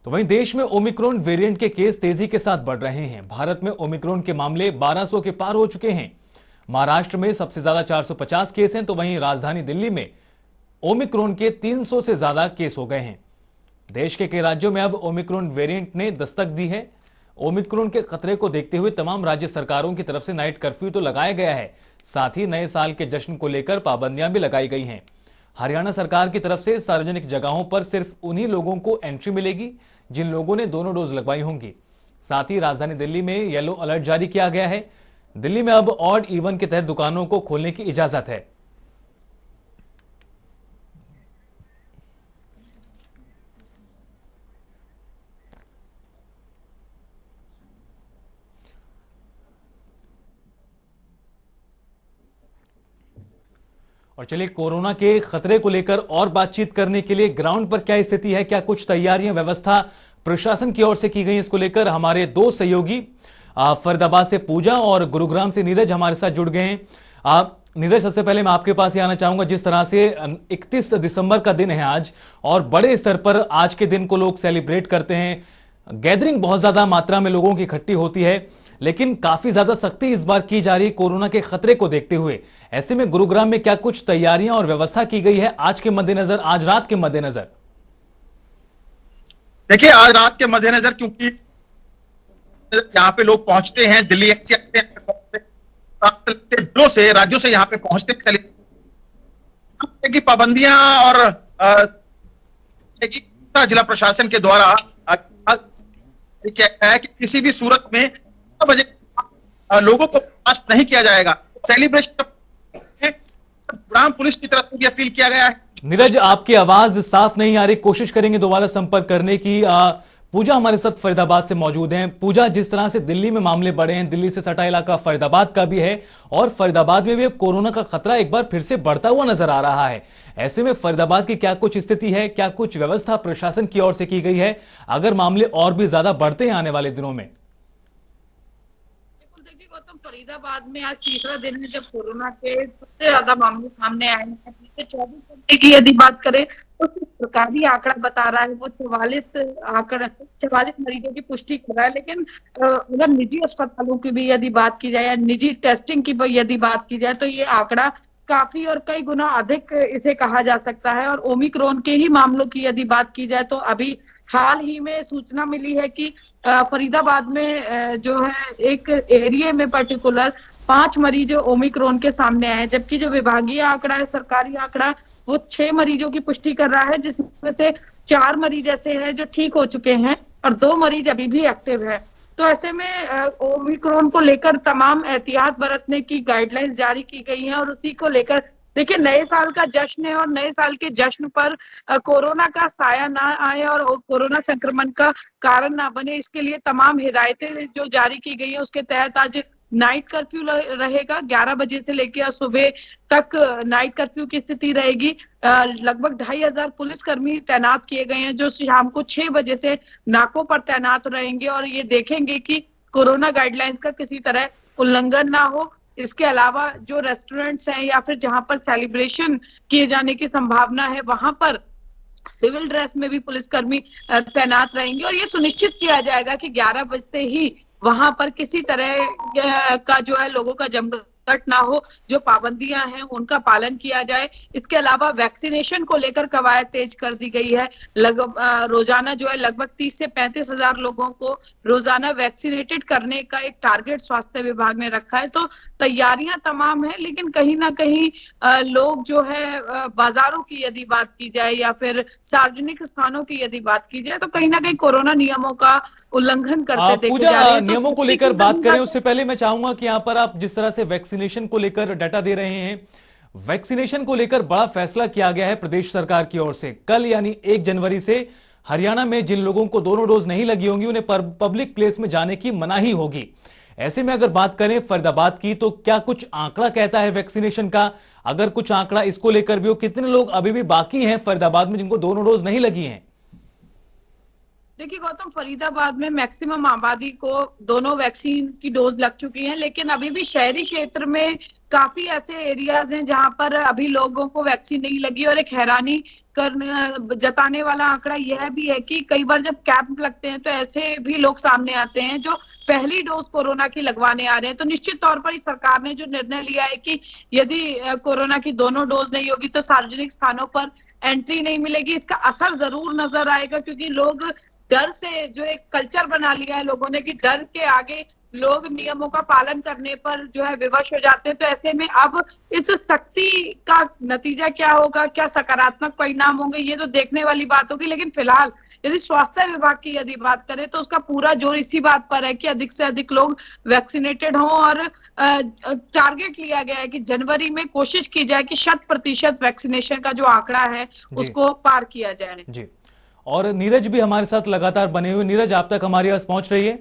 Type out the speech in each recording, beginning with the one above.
तो वहीं देश में ओमिक्रॉन वेरिएंट के केस तेजी के साथ बढ़ रहे हैं। भारत में ओमिक्रॉन के मामले 1200 के पार हो चुके हैं। महाराष्ट्र में सबसे ज्यादा 450 केस हैं, तो वहीं राजधानी दिल्ली में ओमिक्रॉन के 300 से ज्यादा केस हो गए हैं। देश के कई राज्यों में अब ओमिक्रॉन वेरिएंट ने दस्तक दी है। ओमिक्रॉन के खतरे को देखते हुए तमाम राज्य सरकारों की तरफ से नाइट कर्फ्यू तो लगाया गया है, साथ ही नए साल के जश्न को लेकर पाबंदियां भी लगाई गई हैं। हरियाणा सरकार की तरफ से सार्वजनिक जगहों पर सिर्फ उन्हीं लोगों को एंट्री मिलेगी जिन लोगों ने दोनों डोज लगवाई होंगी। साथ ही राजधानी दिल्ली में येलो अलर्ट जारी किया गया है। दिल्ली में अब ऑड इवन के तहत दुकानों को खोलने की इजाजत है। और चलिए कोरोना के खतरे को लेकर और बातचीत करने के लिए ग्राउंड पर क्या स्थिति है, क्या कुछ तैयारियां व्यवस्था प्रशासन की ओर से की गई, इसको लेकर हमारे दो सहयोगी फरीदाबाद से पूजा और गुरुग्राम से नीरज हमारे साथ जुड़ गए हैं। नीरज, सबसे पहले मैं आपके पास ही आना चाहूंगा। जिस तरह से 31 दिसंबर का दिन है आज, और बड़े स्तर पर आज के दिन को लोग सेलिब्रेट करते हैं, गैदरिंग बहुत ज्यादा मात्रा में लोगों की इकट्ठी होती है, लेकिन काफी ज्यादा सख्ती इस बार की जा रही कोरोना के खतरे को देखते हुए। ऐसे में गुरुग्राम में क्या कुछ तैयारियां और व्यवस्था की गई है आज के मद्देनजर, आज रात के मद्देनजर? देखिए, आज रात के मद्देनजर क्योंकि यहाँ पे लोग पहुंचते हैं, दिल्ली से राज्यों से यहाँ पे पहुंचते की पाबंदियां और जिला प्रशासन के द्वारा क्या है कि किसी भी सूरत में बजे लोगों को पास नहीं किया जाएगा। सेलिब्रेशन गुरुग्राम पुलिस की तरफ से भी अपील किया गया है। नीरज, आपकी आवाज साफ नहीं आ रही, कोशिश करेंगे दोबारा संपर्क करने की। पूजा हमारे साथ फरीदाबाद से मौजूद हैं। पूजा, जिस तरह से दिल्ली में मामले बढ़े हैं, दिल्ली से सटा इलाका फरीदाबाद का भी है, और फरीदाबाद में भी अब कोरोना का खतरा एक बार फिर से बढ़ता हुआ नजर आ रहा है। ऐसे में फरीदाबाद की क्या कुछ स्थिति है, क्या कुछ व्यवस्था प्रशासन की ओर से की गई है अगर मामले और भी ज्यादा बढ़ते हैं आने वाले दिनों में? फरीदाबाद में आज तीसरा दिन है जब कोरोना के सबसे ज्यादा मामले सामने आए हैं। पिछले 24 घंटे की यदि बात करें तो सरकारी आंकड़ा बता रहा है वो 44 मरीजों की पुष्टि कर रहा है। लेकिन अगर निजी अस्पतालों की भी यदि बात की जाए या निजी टेस्टिंग की यदि बात की जाए तो ये आंकड़ा काफी और कई गुना अधिक इसे कहा जा सकता है। और ओमिक्रॉन के ही मामलों की यदि बात की जाए तो अभी हाल ही में सूचना मिली है कि फरीदाबाद में जो है एक एरिया में पर्टिकुलर 5 मरीज ओमिक्रॉन के सामने आए, जबकि जो विभागीय आंकड़ा है, सरकारी आंकड़ा, वो 6 मरीजों की पुष्टि कर रहा है, जिसमें से 4 मरीज ऐसे हैं जो ठीक हो चुके हैं और 2 मरीज अभी भी एक्टिव है। तो ऐसे में ओमिक्रॉन को लेकर तमाम एहतियात बरतने की गाइडलाइंस जारी की गई हैं। और उसी को लेकर देखिए, नए साल का जश्न है और नए साल के जश्न पर कोरोना का साया ना आए और कोरोना संक्रमण का कारण ना बने, इसके लिए तमाम हिदायतें जो जारी की गई है उसके तहत आज नाइट कर्फ्यू रहेगा। 11 बजे से लेकर सुबह तक नाइट कर्फ्यू की स्थिति रहेगी। लगभग 2500 पुलिसकर्मी तैनात किए गए हैं जो शाम को 6 बजे से नाकों पर तैनात रहेंगे और ये देखेंगे कि कोरोना गाइडलाइंस का किसी तरह उल्लंघन ना हो। इसके अलावा जो रेस्टोरेंट्स हैं या फिर जहां पर सेलिब्रेशन किए जाने की संभावना है वहां पर सिविल ड्रेस में भी पुलिसकर्मी तैनात रहेंगे और ये सुनिश्चित किया जाएगा कि 11 बजते ही वहां पर किसी तरह का जो है लोगों का जमघट ना हो, जो पाबंदियां हैं उनका पालन किया जाए। इसके अलावा वैक्सीनेशन को लेकर कवायद तेज कर दी गई है। रोजाना जो है लगभग 30 से 35 हजार लोगों को रोजाना वैक्सीनेटेड करने का एक टारगेट स्वास्थ्य विभाग ने रखा है। तो तैयारियां तमाम है, लेकिन कहीं ना कहीं लोग जो है बाजारों की यदि बात की जाए या फिर सार्वजनिक स्थानों की यदि बात की जाए तो कहीं ना कहीं कोरोना नियमों का उल्लंघन करते देखे जा रहे हैं। नियमों को लेकर बात करें उससे पहले मैं चाहूंगा कि यहां पर आप जिस तरह से वैक्सीनेशन को लेकर डाटा दे रहे हैं, वैक्सीनेशन को लेकर बड़ा फैसला किया गया है प्रदेश सरकार की ओर से। कल यानी 1 जनवरी से हरियाणा में जिन लोगों को दोनों डोज नहीं लगी होंगी उन्हें पब्लिक प्लेस में जाने की मनाही होगी। ऐसे में अगर बात करें फरीदाबाद की तो क्या कुछ आंकड़ा कहता है वैक्सीनेशन का? अगर कुछ आंकड़ा इसको लेकर भी हो, कितने लोग अभी भी बाकी हैं फरीदाबाद में जिनको दोनों डोज नहीं लगी हैं? देखिए गौतम, फरीदाबाद में मैक्सिमम आबादी को दोनों वैक्सीन की डोज लग चुकी है, लेकिन अभी भी शहरी क्षेत्र में काफी ऐसे एरियाज हैं जहां पर अभी लोगों को वैक्सीन नहीं लगी। और एक हैरानी करने जताने वाला आंकड़ा यह भी है कि कई बार जब कैंप लगते हैं तो ऐसे भी लोग सामने आते हैं जो पहली डोज कोरोना की लगवाने आ रहे हैं। तो निश्चित तौर पर इस सरकार ने जो निर्णय लिया है कि यदि कोरोना की दोनों डोज नहीं होगी तो सार्वजनिक स्थानों पर एंट्री नहीं मिलेगी, इसका असर जरूर नजर आएगा। क्योंकि लोग डर से, जो एक कल्चर बना लिया है लोगों ने कि डर के आगे लोग नियमों का पालन करने पर जो है विवश हो जाते हैं। तो ऐसे में अब इस सख्ती का नतीजा क्या होगा, क्या सकारात्मक परिणाम होंगे, ये तो देखने वाली बात होगी। लेकिन फिलहाल यदि स्वास्थ्य विभाग की यदि बात करें तो उसका पूरा जोर इसी बात पर है कि अधिक से अधिक लोग वैक्सीनेटेड हों। और टारगेट लिया गया है कि जनवरी में कोशिश की जाए कि 100% वैक्सीनेशन का जो आंकड़ा है उसको पार किया जाए। जी, और नीरज भी हमारे साथ लगातार बने हुए। नीरज, आप तक हमारी आवाज पहुंच रही है?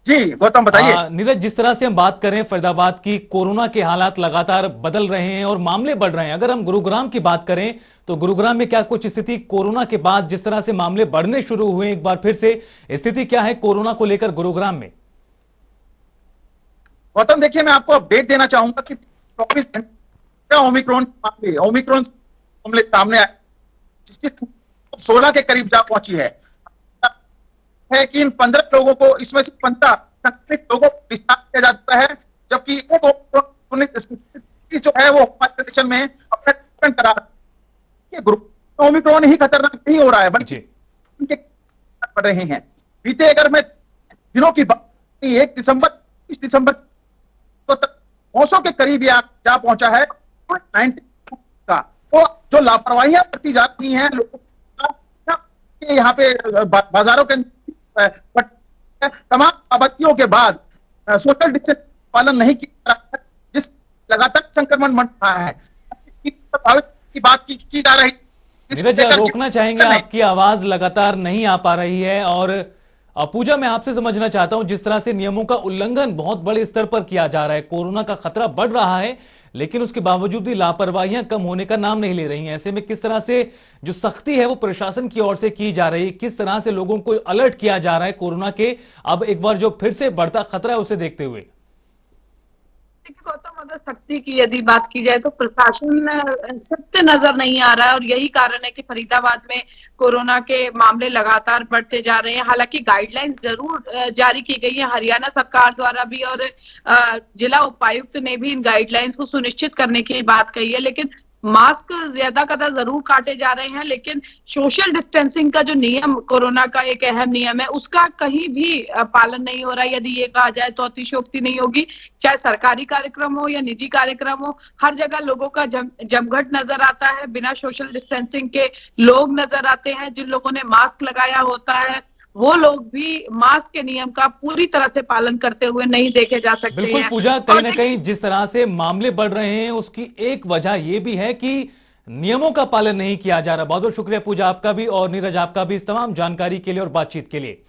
जी गौतम, बताइए। नीरज, जिस तरह से हम बात करें फरीदाबाद की, कोरोना के हालात लगातार बदल रहे हैं और मामले बढ़ रहे हैं। अगर हम गुरुग्राम की बात करें तो गुरुग्राम में क्या कुछ स्थिति कोरोना के बाद जिस तरह से मामले बढ़ने शुरू हुए, एक बार फिर से स्थिति क्या है कोरोना को लेकर गुरुग्राम में? गौतम देखिए, मैं आपको अपडेट देना चाहूंगा कि 24 घंटे ओमिक्रॉन मामले सामने आए, जिसकी 16 के करीब जा पहुंची है कि इन 15 लोगों को, इसमें से 15 संक्रमित लोगों को डिस्चार्ज किया जा चुका है, जबकि एक जो है वो आइसोलेशन में अपना ट्रीटमेंट करा रहा है। ग्रुप ओमिक्रॉन ही खतरनाक नहीं हो रहा है, बल्कि उनके बढ़ रहे हैं। बीते अगर मैं दिनों की बात, 1 दिसंबर 20 दिसंबर तो 900 के करीब जा पहुंचा है का। तो जो लापरवाहियां बरती जा रही हैं लोगों के यहाँ पे बाजारों के तमाम पाबंदियों के बाद सोशल डिस्टेंस पालन नहीं किया जा रहा है, जिस लगातार संक्रमण बढ़ रहा है की बात की जा रही। नीरज, रोकना चाहेंगे, आपकी आवाज लगातार नहीं आ पा रही है। और पूजा, मैं आपसे समझना चाहता हूं, जिस तरह से नियमों का उल्लंघन बहुत बड़े स्तर पर किया जा रहा है, कोरोना का खतरा बढ़ रहा है, लेकिन उसके बावजूद भी लापरवाहियां कम होने का नाम नहीं ले रही हैं। ऐसे में किस तरह से जो सख्ती है वो प्रशासन की ओर से की जा रही है, किस तरह से लोगों को अलर्ट किया जा रहा है कोरोना के अब एक बार जो फिर से बढ़ता खतरा है उसे देखते हुए? गौतम, अगर सख्ती की यदि बात की जाए तो प्रशासन सख्त नजर नहीं आ रहा है। और यही कारण है कि फरीदाबाद में कोरोना के मामले लगातार बढ़ते जा रहे हैं। हालांकि गाइडलाइंस जरूर जारी की गई है हरियाणा सरकार द्वारा भी, और जिला उपायुक्त ने भी इन गाइडलाइंस को सुनिश्चित करने की बात कही है। लेकिन मास्क ज्यादा कदर जरूर काटे जा रहे हैं, लेकिन सोशल डिस्टेंसिंग का जो नियम, कोरोना का एक अहम नियम है, उसका कहीं भी पालन नहीं हो रहा है। यदि ये कहा जाए तो अतिशयोक्ति नहीं होगी। चाहे सरकारी कार्यक्रम हो या निजी कार्यक्रम हो, हर जगह लोगों का जमघट नजर आता है। बिना सोशल डिस्टेंसिंग के लोग नजर आते हैं। जिन लोगों ने मास्क लगाया होता है वो लोग भी मास्क के नियम का पूरी तरह से पालन करते हुए नहीं देखे जा सकते। बिल्कुल पूजा, कहीं ना कहीं जिस तरह से मामले बढ़ रहे हैं उसकी एक वजह यह भी है कि नियमों का पालन नहीं किया जा रहा। बहुत बहुत शुक्रिया पूजा आपका भी, और नीरज आपका भी, इस तमाम जानकारी के लिए और बातचीत के लिए।